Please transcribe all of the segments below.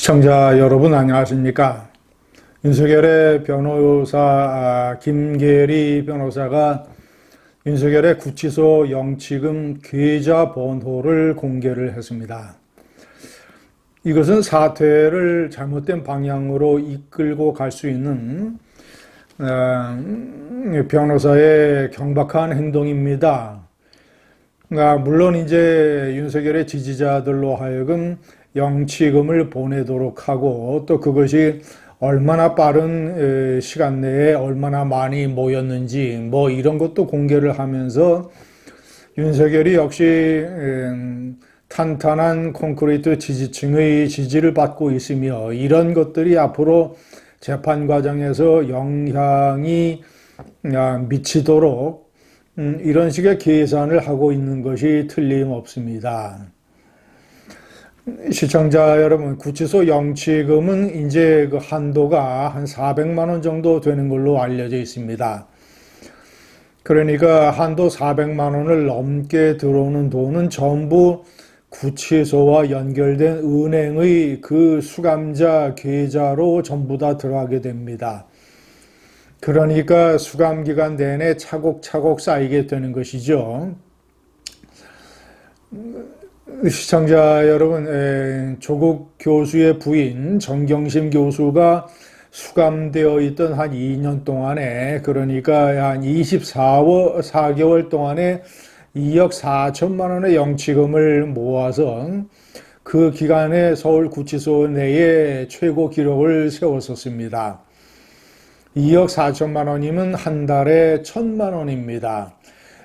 시청자 여러분 안녕하십니까? 윤석열의 변호사 김계리 변호사가 윤석열의 구치소 영치금 계좌 번호를 공개를 했습니다. 이것은 사퇴를 잘못된 방향으로 이끌고 갈 수 있는 변호사의 경박한 행동입니다. 물론 이제 윤석열의 지지자들로 하여금 영치금을 보내도록 하고 또 그것이 얼마나 빠른 시간 내에 얼마나 많이 모였는지 뭐 이런 것도 공개를 하면서 윤석열이 역시 탄탄한 콘크리트 지지층의 지지를 받고 있으며 이런 것들이 앞으로 재판 과정에서 영향이 미치도록 이런 식의 계산을 하고 있는 것이 틀림없습니다. 시청자 여러분, 구치소 영치금은 이제 그 한도가 한 400만 원 정도 되는 걸로 알려져 있습니다. 그러니까 한도 400만 원을 넘게 들어오는 돈은 전부 구치소와 연결된 은행의 그 수감자 계좌로 전부 다 들어가게 됩니다. 그러니까 수감 기간 내내 차곡차곡 쌓이게 되는 것이죠. 시청자 여러분, 조국 교수의 부인 정경심 교수가 수감되어 있던 한 2년 동안에, 그러니까 한 24개월 동안에 2억 4천만 원의 영치금을 모아서 그 기간에 서울 구치소 내에 최고 기록을 세웠었습니다. 2억 4천만 원이면 한 달에 1,000만 원입니다.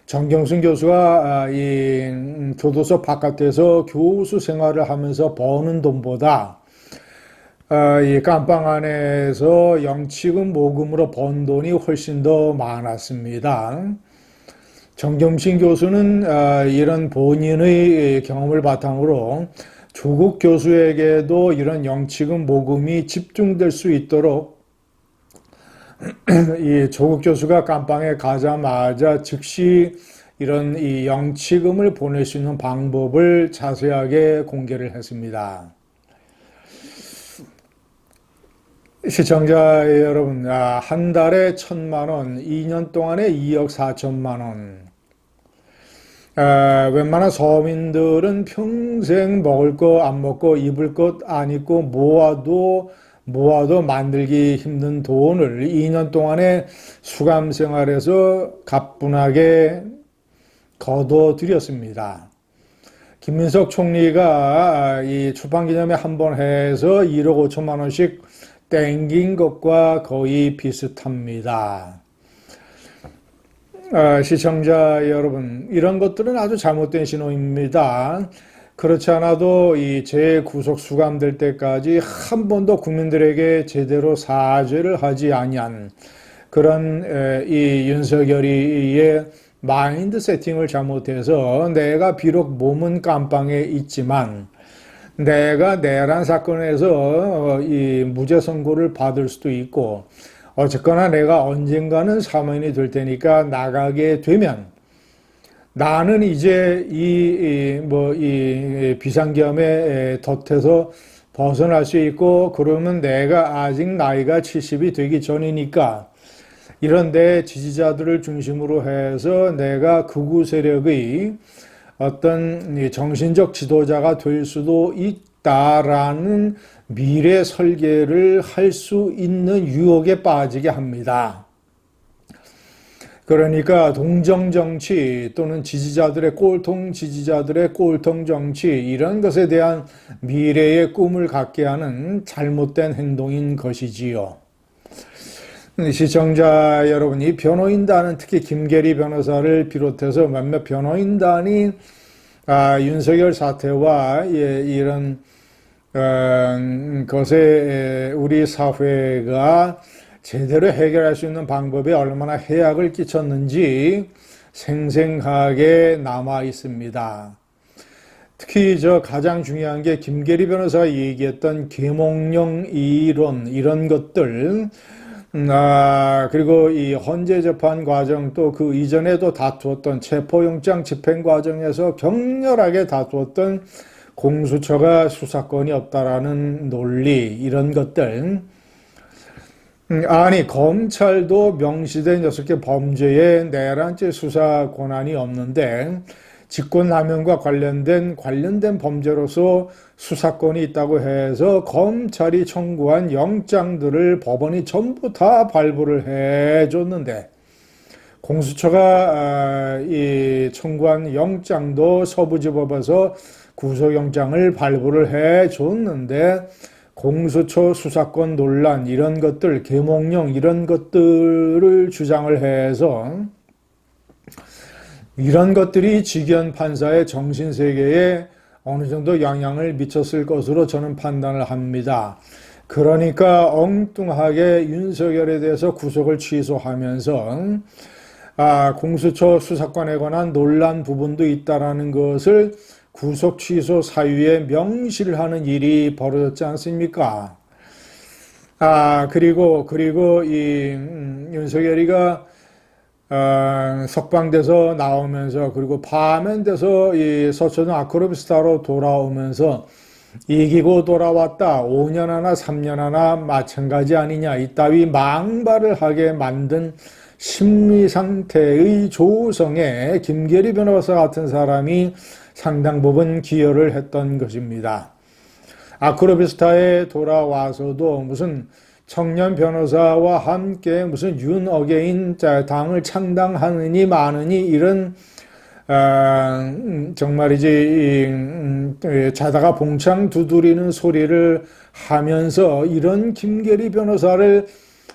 정경심 교수가 이 교도소 바깥에서 교수 생활을 하면서 버는 돈보다 이 감방 안에서 영치금 모금으로 번 돈이 훨씬 더 많았습니다. 정경심 교수는 이런 본인의 경험을 바탕으로 조국 교수에게도 이런 영치금 모금이 집중될 수 있도록 이 조국 교수가 감방에 가자마자 즉시 이런 이 영치금을 보낼 수 있는 방법을 자세하게 공개를 했습니다. 시청자 여러분, 한 달에 1,000만 원, 2년 동안에 2억 4천만 원. 웬만한 서민들은 평생 먹을 거 안 먹고 입을 것 안 입고 모아도 만들기 힘든 돈을 2년 동안에 수감 생활에서 가뿐하게 거둬들였습니다. 김민석 총리가 이 출판기념회 한 번 해서 1억 5천만 원씩 땡긴 것과 거의 비슷합니다. 시청자 여러분, 이런 것들은 아주 잘못된 신호입니다. 그렇지 않아도 이 재구속 수감될 때까지 한 번도 국민들에게 제대로 사죄를 하지 아니한 그런 이 윤석열이의 마인드 세팅을 잘못해서 내가 비록 몸은 감방에 있지만 내가 내란 사건에서 이 무죄 선고를 받을 수도 있고 어쨌거나 내가 언젠가는 사면이 될 테니까 나가게 되면 나는 이제 이 비상계엄의 덫에서 벗어날 수 있고 그러면 내가 아직 나이가 70이 되기 전이니까 이런 내 지지자들을 중심으로 해서 내가 극우 세력의 어떤 정신적 지도자가 될 수도 있다라는 미래 설계를 할 수 있는 유혹에 빠지게 합니다. 그러니까 동정정치 또는 지지자들의 꼴통 정치 이런 것에 대한 미래의 꿈을 갖게 하는 잘못된 행동인 것이지요. 시청자 여러분, 이 변호인단은 특히 김계리 변호사를 비롯해서 몇몇 변호인단이 윤석열 사태와 이런 것에 우리 사회가 제대로 해결할 수 있는 방법에 얼마나 해악을 끼쳤는지 생생하게 남아 있습니다. 특히 가장 중요한 게 김계리 변호사가 얘기했던 계몽령 이론 이런 것들 그리고 이 헌재 재판 과정 또 그 이전에도 다투었던 체포영장 집행 과정에서 격렬하게 다투었던 공수처가 수사권이 없다라는 논리, 이런 것들. 아니, 검찰도 명시된 6개 범죄에 내란죄 수사 권한이 없는데, 직권남용과 관련된 범죄로서 수사권이 있다고 해서 검찰이 청구한 영장들을 법원이 전부 다 발부를 해줬는데, 공수처가 이 청구한 영장도 서부지법에서 구속영장을 발부를 해줬는데, 공수처 수사권 논란 이런 것들, 계몽령 이런 것들을 주장을 해서 이런 것들이 지기현 판사의 정신세계에 어느 정도 영향을 미쳤을 것으로 저는 판단을 합니다. 그러니까 엉뚱하게 윤석열에 대해서 구속을 취소하면서 공수처 수사권에 관한 논란 부분도 있다라는 것을 구속 취소 사유에 명시를 하는 일이 벌어졌지 않습니까? 그리고 이 윤석열이가 석방돼서 나오면서, 그리고 파면돼서 이 서초동 아크로비스타로 돌아오면서 이기고 돌아왔다, 5년 하나 3년 하나 마찬가지 아니냐, 이따위 망발을 하게 만든 심리 상태의 조성에 김계리 변호사 같은 사람이 상당 부분 기여를 했던 것입니다. 아크로비스타에 돌아와서도 무슨 청년 변호사와 함께 무슨 윤어게인 당을 창당하느니 마느니 이런 정말이지 자다가 봉창 두드리는 소리를 하면서 이런 김계리 변호사를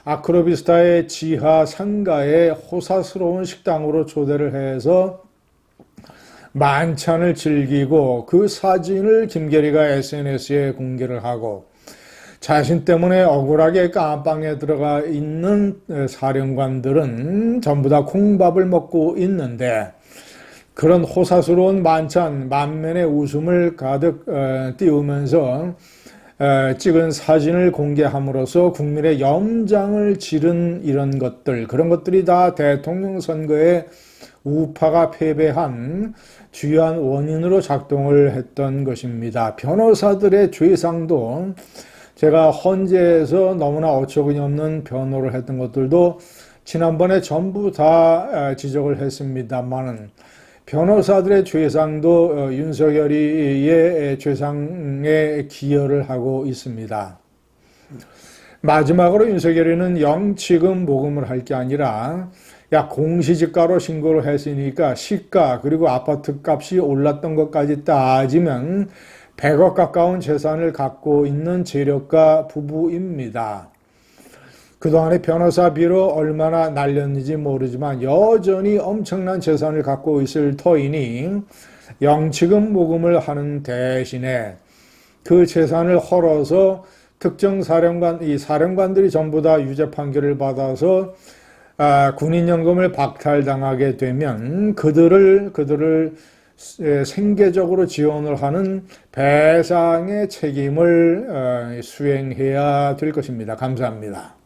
아크로비스타의 지하 상가에 호사스러운 식당으로 초대를 해서 만찬을 즐기고 그 사진을 김계리가 SNS에 공개를 하고, 자신 때문에 억울하게 깜빵에 들어가 있는 사령관들은 전부 다 콩밥을 먹고 있는데, 그런 호사스러운 만찬, 만면의 웃음을 가득 띄우면서 찍은 사진을 공개함으로써 국민의 염장을 지른 이런 것들, 그런 것들이 다 대통령 선거에 우파가 패배한 주요한 원인으로 작동을 했던 것입니다. 변호사들의 죄상도 제가 헌재에서 너무나 어처구니 없는 변호를 했던 것들도 지난번에 전부 다 지적을 했습니다만은, 변호사들의 죄상도 윤석열이의 죄상에 기여를 하고 있습니다. 마지막으로 윤석열이는 영치금 모금을 할 게 아니라, 공시지가로 신고를 했으니까 시가 그리고 아파트 값이 올랐던 것까지 따지면 100억 가까운 재산을 갖고 있는 재력가 부부입니다. 그동안에 변호사비로 얼마나 날렸는지 모르지만 여전히 엄청난 재산을 갖고 있을 터이니 영치금 모금을 하는 대신에 그 재산을 헐어서 특정 이 사령관들이 전부 다 유죄 판결을 받아서 군인연금을 박탈당하게 되면 그들을 생계적으로 지원을 하는 배상의 책임을 수행해야 될 것입니다. 감사합니다.